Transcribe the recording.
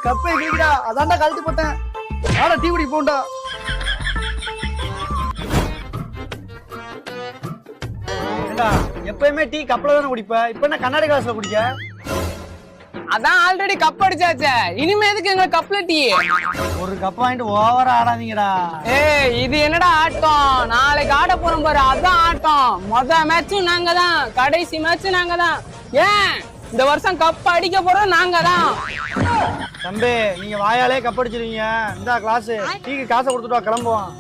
கப்பை கிளிக்கடா அதான்டா கழட்டி போட்டேன். ஆனா டீ குடி போண்டா. ஏண்டா எப்பயுமே டீ கப்ல தானே குடிப்ப, இப்ப என்ன கண்ணாடி கிளாஸ்ல குடிக்க? அதான் ஆல்ரெடி கப் அடிச்சாச்சே, இனிமே எதுக்கு எங்க கப்ல டீ? ஒரு கப் வாங்கிட்டு ஓவரா ஆடாதீங்கடா. ஏய் இது என்னடா ஆட்டம்? நாளைக்கு ஆட போறோம் பாரு, அதான் ஆட்டம். மொத மேட்சும் நாங்க தான், கடைசி மேட்சும் நாங்க தான். ஏன் இந்த வருஷம் கப் அடிக்க போறோம் நாங்க தான். தம்பி நீங்க வாயாலே கப் அடிச்சிருவீங்க. இந்த கிளாஸ் டீக்கு காசை கொடுத்துட்டு வா, கிளம்புவான்.